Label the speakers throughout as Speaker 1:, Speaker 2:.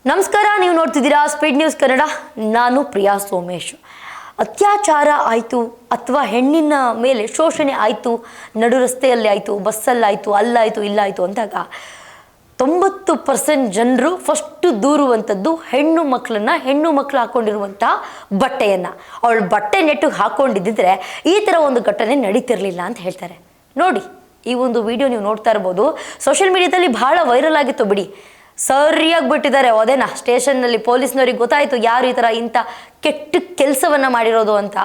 Speaker 1: ನಮಸ್ಕಾರ, ನೀವು ನೋಡ್ತಿದ್ದೀರಾ ಸ್ಪೀಡ್ ನ್ಯೂಸ್ ಕನ್ನಡ. ನಾನು ಪ್ರಿಯಾ ಸೋಮೇಶ್. ಅತ್ಯಾಚಾರ ಆಯಿತು ಅಥವಾ ಹೆಣ್ಣಿನ ಮೇಲೆ ಶೋಷಣೆ ಆಯಿತು, ನಡು ರಸ್ತೆಯಲ್ಲಿ ಆಯಿತು, ಬಸ್ಸಲ್ಲಾಯಿತು, ಅಲ್ಲಾಯಿತು, ಇಲ್ಲಾಯಿತು ಅಂದಾಗ 90% ಜನರು ಫಸ್ಟು ದೂರುವಂಥದ್ದು ಹೆಣ್ಣು ಮಕ್ಕಳು ಹಾಕ್ಕೊಂಡಿರುವಂಥ ಬಟ್ಟೆಯನ್ನು. ಅವಳು ಬಟ್ಟೆ ನೆಟ್ಟಿಗೆ ಹಾಕ್ಕೊಂಡಿದ್ದಿದ್ರೆ ಈ ಥರ ಒಂದು ಘಟನೆ ನಡೀತಿರಲಿಲ್ಲ ಅಂತ ಹೇಳ್ತಾರೆ. ನೋಡಿ, ಈ ಒಂದು ವಿಡಿಯೋ ನೀವು ನೋಡ್ತಾ ಇರ್ಬೋದು. ಸೋಷಿಯಲ್ ಮೀಡಿಯಾದಲ್ಲಿ ಭಾಳ ವೈರಲ್ ಆಗಿತ್ತು ಬಿಡಿ. ಸರಿಯಾಗಿ ಬಿಟ್ಟಿದ್ದಾರೆ. ಅದೇನಾ ಸ್ಟೇಷನ್ನಲ್ಲಿ ಪೊಲೀಸ್ನವ್ರಿಗೆ ಗೊತ್ತಾಯಿತು ಯಾರು ಈ ಥರ ಇಂಥ ಕೆಟ್ಟ ಕೆಲಸವನ್ನು ಮಾಡಿರೋದು ಅಂತ.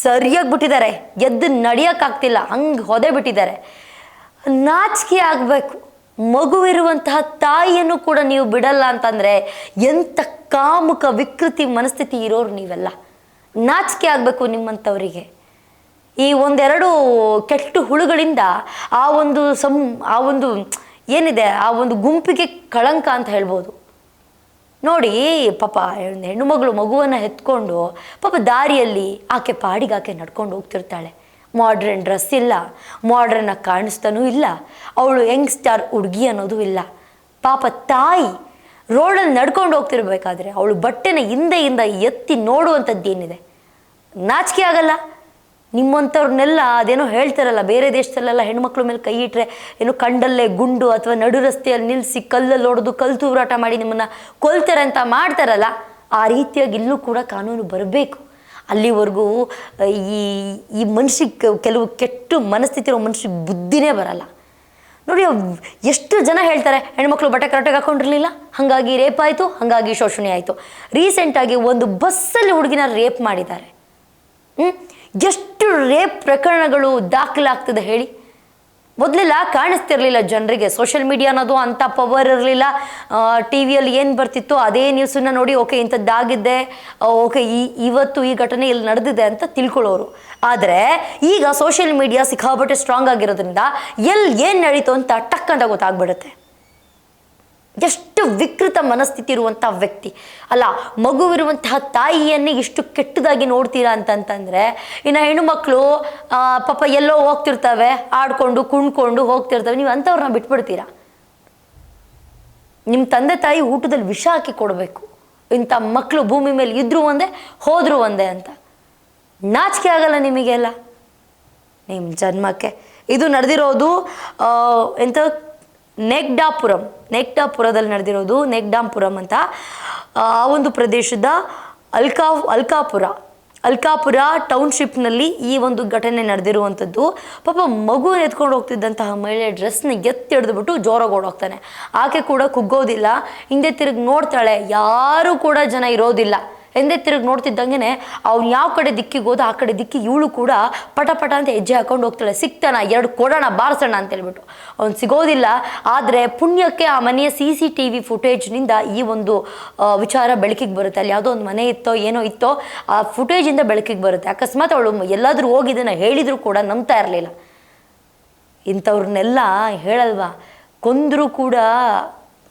Speaker 1: ಸರಿಯಾಗಿ ಬಿಟ್ಟಿದ್ದಾರೆ, ಎದ್ದು ನಡೆಯೋಕ್ಕಾಗ್ತಿಲ್ಲ, ಹಂಗೆ ಹೊದೆ ಬಿಟ್ಟಿದ್ದಾರೆ. ನಾಚಿಕೆ ಆಗಬೇಕು. ಮಗುವಿರುವಂತಹ ತಾಯಿಯನ್ನು ಕೂಡ ನೀವು ಬಿಡಲ್ಲ ಅಂತಂದರೆ ಎಂಥ ಕಾಮುಕ ವಿಕೃತಿ ಮನಸ್ಥಿತಿ ಇರೋರು ನೀವೆಲ್ಲ. ನಾಚಿಕೆ ಆಗಬೇಕು ನಿಮ್ಮಂಥವರಿಗೆ. ಈ ಒಂದೆರಡು ಕೆಟ್ಟ ಹುಳುಗಳಿಂದ ಆ ಒಂದು ಏನಿದೆ ಆ ಒಂದು ಗುಂಪಿಗೆ ಕಳಂಕ ಅಂತ ಹೇಳ್ಬೋದು. ನೋಡಿ ಪಾಪ, ಹೆಣ್ಣು ಮಗುವನ್ನು ಎತ್ಕೊಂಡು ಪಾಪ ದಾರಿಯಲ್ಲಿ ಆಕೆ ಪಾಡಿಗೆ ಆಕೆ ನಡ್ಕೊಂಡು ಹೋಗ್ತಿರ್ತಾಳೆ. ಮಾಡ್ರನ್ ಡ್ರೆಸ್ ಇಲ್ಲ, ಮಾಡ್ರನ್ನಾಗಿ ಕಾಣಿಸ್ತಾನೂ ಇಲ್ಲ, ಅವಳು ಯಂಗ್ಸ್ಟಾರ್ ಹುಡುಗಿ ಅನ್ನೋದು ಇಲ್ಲ. ಪಾಪ ತಾಯಿ ರೋಡಲ್ಲಿ ನಡ್ಕೊಂಡು ಹೋಗ್ತಿರ್ಬೇಕಾದ್ರೆ ಅವಳು ಬಟ್ಟೆನ ಹಿಂದೆಯಿಂದ ಎತ್ತಿ ನೋಡುವಂಥದ್ದೇನಿದೆ. ನಾಚಿಕೆ ಆಗಲ್ಲ ನಿಮ್ಮಂಥವ್ರನ್ನೆಲ್ಲ? ಅದೇನೋ ಹೇಳ್ತಾರಲ್ಲ, ಬೇರೆ ದೇಶದಲ್ಲೆಲ್ಲ ಹೆಣ್ಮಕ್ಳ ಮೇಲೆ ಕೈ ಇಟ್ಟರೆ ಏನು ಕಂಡಲ್ಲೇ ಗುಂಡು ಅಥವಾ ನಡು ರಸ್ತೆಯಲ್ಲಿ ನಿಲ್ಲಿಸಿ ಕಲ್ಲಲ್ಲಿ ಹೊಡೆದು ಕಲ್ಲು ತೂರಾಟ ಮಾಡಿ ನಿಮ್ಮನ್ನು ಕೊಲ್ತಾರೆ ಅಂತ ಮಾಡ್ತಾರಲ್ಲ, ಆ ರೀತಿಯಾಗಿ ಇಲ್ಲೂ ಕೂಡ ಕಾನೂನು ಬರಬೇಕು. ಅಲ್ಲಿವರೆಗೂ ಈ ಮನುಷ್ಯಕ್ಕೆ ಕೆಲವು ಕೆಟ್ಟ ಮನಸ್ಥಿತಿ ಇರೋ ಮನುಷ್ಯಗೆ ಬುದ್ಧಿನೇ ಬರಲ್ಲ. ನೋಡಿ, ಎಷ್ಟು ಜನ ಹೇಳ್ತಾರೆ ಹೆಣ್ಮಕ್ಳು ಬಟ್ಟೆ ಕರೆಕ್ಟಾಗಿ ಹಾಕ್ಕೊಂಡಿರಲಿಲ್ಲ, ಹಾಗಾಗಿ ರೇಪ್ ಆಯಿತು, ಹಾಗಾಗಿ ಶೋಷಣೆ ಆಯಿತು. ರೀಸೆಂಟಾಗಿ ಒಂದು ಬಸ್ಸಲ್ಲಿ ಹುಡುಗಿನ ರೇಪ್ ಮಾಡಿದ್ದಾರೆ. ಎಷ್ಟು ರೇಪ್ ಪ್ರಕರಣಗಳು ದಾಖಲಾಗ್ತದೆ ಹೇಳಿ. ಮೊದಲೆಲ್ಲ ಕಾಣಿಸ್ತಿರ್ಲಿಲ್ಲ ಜನರಿಗೆ. ಸೋಷಿಯಲ್ ಮೀಡಿಯಾ ಅನ್ನೋದು ಅಂಥ ಪವರ್ ಇರಲಿಲ್ಲ. ಟಿ ವಿಯಲ್ಲಿ ಏನು ಬರ್ತಿತ್ತು ಅದೇ ನ್ಯೂಸನ್ನು ನೋಡಿ ಓಕೆ ಇಂಥದ್ದಾಗಿದ್ದೆ, ಓಕೆ ಇವತ್ತು ಈ ಘಟನೆ ಇಲ್ಲಿ ನಡೆದಿದೆ ಅಂತ ತಿಳ್ಕೊಳ್ಳೋರು. ಆದರೆ ಈಗ ಸೋಷಿಯಲ್ ಮೀಡಿಯಾ ಸಿಕ್ಕಾಪಟ್ಟೆ ಸ್ಟ್ರಾಂಗ್ ಆಗಿರೋದ್ರಿಂದ ಏನು ನಡೀತು ಅಂತ ಟಕ್ ಅಂತ ಗೊತ್ತಾಗ್ಬಿಡುತ್ತೆ. ಎಷ್ಟು ವಿಕೃತ ಮನಸ್ಥಿತಿ ಇರುವಂಥ ವ್ಯಕ್ತಿ ಅಲ್ಲ. ಮಗುವಿರುವಂತಹ ತಾಯಿಯನ್ನೇ ಇಷ್ಟು ಕೆಟ್ಟದಾಗಿ ನೋಡ್ತೀರಾ ಅಂತಂತಂದರೆ ಇನ್ನು ಹೆಣ್ಣು ಮಕ್ಕಳು ಪಾಪ ಎಲ್ಲೋ ಹೋಗ್ತಿರ್ತವೆ, ಆಡ್ಕೊಂಡು ಕುಣ್ಕೊಂಡು ಹೋಗ್ತಿರ್ತವೆ, ನೀವು ಅಂಥವ್ರನ್ನ ಬಿಟ್ಬಿಡ್ತೀರಾ? ನಿಮ್ಮ ತಂದೆ ತಾಯಿ ಊಟದಲ್ಲಿ ವಿಷ ಹಾಕಿ ಕೊಡಬೇಕು. ಇಂಥ ಮಕ್ಕಳು ಭೂಮಿ ಮೇಲೆ ಇದ್ರೂ ಒಂದೇ ಹೋದರೂ ಒಂದೇ ಅಂತ. ನಾಚಿಕೆ ಆಗಲ್ಲ ನಿಮಗೆಲ್ಲ ನಿಮ್ಮ ಜನ್ಮಕ್ಕೆ. ಇದು ನಡೆದಿರೋದು ನೆಕ್ಡಾಪುರದಲ್ಲಿ ನಡೆದಿರೋದು. ನೆಕ್ಡಾಪುರಂ ಅಂತ ಆ ಒಂದು ಪ್ರದೇಶದ ಅಲ್ಕಾಪುರ ಟೌನ್ಶಿಪ್ನಲ್ಲಿ ಈ ಒಂದು ಘಟನೆ ನಡೆದಿರುವಂಥದ್ದು. ಪಾಪ ಮಗುವನ್ನು ಎತ್ಕೊಂಡು ಹೋಗ್ತಿದ್ದಂತಹ ಮಹಿಳೆ ಡ್ರೆಸ್ನ ಎತ್ತಿ ಹಿಡಿದ್ಬಿಟ್ಟು ಜೋರಾಗಿ ಓಡೋಗ್ತಾನೆ. ಆಕೆ ಕೂಡ ಕುಗ್ಗೋದಿಲ್ಲ, ಹಿಂದೆ ತಿರುಗಿ ನೋಡ್ತಾಳೆ, ಯಾರೂ ಕೂಡ ಜನ ಇರೋದಿಲ್ಲ. ಹಿಂದೆ ತಿರುಗಿ ನೋಡ್ತಿದ್ದಂಗೆ ಅವ್ನು ಯಾವ ಕಡೆ ದಿಕ್ಕಿಗೆ ಹೋದ ಆ ಕಡೆ ದಿಕ್ಕಿಗೆ ಇವಳು ಕೂಡ ಪಟ ಅಂತ ಹೆಜ್ಜೆ ಹಾಕೊಂಡು ಹೋಗ್ತಾಳೆ. ಸಿಗ್ತಾನ, 2 ಕೊಡೋಣ ಬಾರಿಸೋಣ ಅಂತ ಹೇಳ್ಬಿಟ್ಟು. ಅವ್ನು ಸಿಗೋದಿಲ್ಲ. ಆದರೆ ಪುಣ್ಯಕ್ಕೆ ಆ ಮನೆಯ CCTV ಫುಟೇಜ್ನಿಂದ ಈ ಒಂದು ವಿಚಾರ ಬೆಳಕಿಗೆ ಬರುತ್ತೆ. ಅಲ್ಲಿ ಯಾವುದೋ ಒಂದು ಮನೆ ಇತ್ತೋ ಏನೋ ಇತ್ತೋ, ಆ ಫುಟೇಜಿಂದ ಬೆಳಕಿಗೆ ಬರುತ್ತೆ. ಅಕಸ್ಮಾತ್ ಅವಳು ಎಲ್ಲಾದರೂ ಹೋಗಿದ್ದನ್ನು ಹೇಳಿದರೂ ಕೂಡ ನಂಬ್ತಾ ಇರಲಿಲ್ಲ. ಇಂಥವ್ರನ್ನೆಲ್ಲ ಹೇಳಲ್ವಾ, ಕೊಂದರೂ ಕೂಡ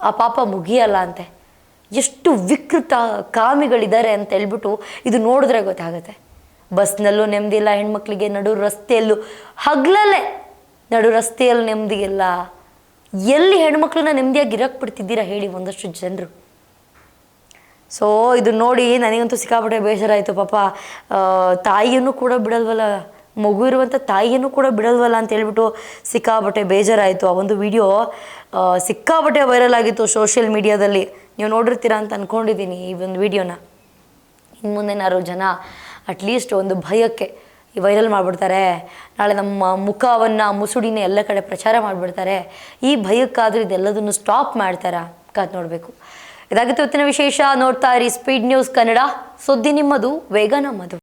Speaker 1: ಆ ಪಾಪ ಮುಗಿಯಲ್ಲ ಅಂತೆ. ಎಷ್ಟು ವಿಕೃತ ಕಾಮಿಗಳಿದ್ದಾರೆ ಅಂತ ಹೇಳ್ಬಿಟ್ಟು ಇದು ನೋಡಿದ್ರೆ ಗೊತ್ತಾಗುತ್ತೆ. ಬಸ್ನಲ್ಲೂ ನೆಮ್ಮದಿ ಇಲ್ಲ ಹೆಣ್ಮಕ್ಳಿಗೆ, ನಡು ರಸ್ತೆಯಲ್ಲಿ ನೆಮ್ಮದಿ ಇಲ್ಲ. ಎಲ್ಲಿ ಹೆಣ್ಮಕ್ಳನ್ನ ನೆಮ್ಮದಿಯಾಗಿ ಇರಕ್ಕೆ ಬಿಡ್ತಿದ್ದೀರಾ ಹೇಳಿ ಒಂದಷ್ಟು ಜನರು? ಸೊ ಇದು ನೋಡಿ ನನಗಂತೂ ಸಿಕ್ಕಾಪಟ್ಟೆ ಬೇಸರ ಆಯಿತು. ಪಾಪ ತಾಯಿಯನ್ನು ಕೂಡ ಬಿಡಲ್ವಲ್ಲ, ಮಗು ಇರುವಂಥ ತಾಯಿಯನ್ನು ಕೂಡ ಬಿಡಲ್ವಲ್ಲ ಅಂತ ಹೇಳ್ಬಿಟ್ಟು ಸಿಕ್ಕಾಪಟ್ಟೆ ಬೇಜಾರಾಯಿತು. ಆ ಒಂದು ವಿಡಿಯೋ ಸಿಕ್ಕಾಪಟ್ಟೆ ವೈರಲ್ ಆಗಿತ್ತು ಸೋಷಿಯಲ್ ಮೀಡಿಯಾದಲ್ಲಿ. ನೀವು ನೋಡಿರ್ತೀರಾ ಅಂತ ಅಂದ್ಕೊಂಡಿದ್ದೀನಿ ಈ ಒಂದು ವಿಡಿಯೋನ. ಇನ್ನು ಮುಂದೇನಾದ್ರು ಜನ ಅಟ್ಲೀಸ್ಟ್ ಒಂದು ಭಯಕ್ಕೆ ವೈರಲ್ ಮಾಡಿಬಿಡ್ತಾರೆ, ನಾಳೆ ನಮ್ಮ ಮುಖವನ್ನು ಮುಸುಡಿನ ಎಲ್ಲ ಕಡೆ ಪ್ರಚಾರ ಮಾಡಿಬಿಡ್ತಾರೆ. ಈ ಭಯಕ್ಕಾದರೂ ಇದೆಲ್ಲದನ್ನು ಸ್ಟಾಪ್ ಮಾಡ್ತಾರಾ? ಕಾದು ನೋಡಬೇಕು. ಇದಾಗಿತ್ತು ಇವತ್ತಿನ ವಿಶೇಷ. ನೋಡ್ತಾ ಇರಿ ಸ್ಪೀಡ್ ನ್ಯೂಸ್ ಕನ್ನಡ. ಸುದ್ದಿ ನಿಮ್ಮದು, ವೇಗ ನಮ್ಮದು.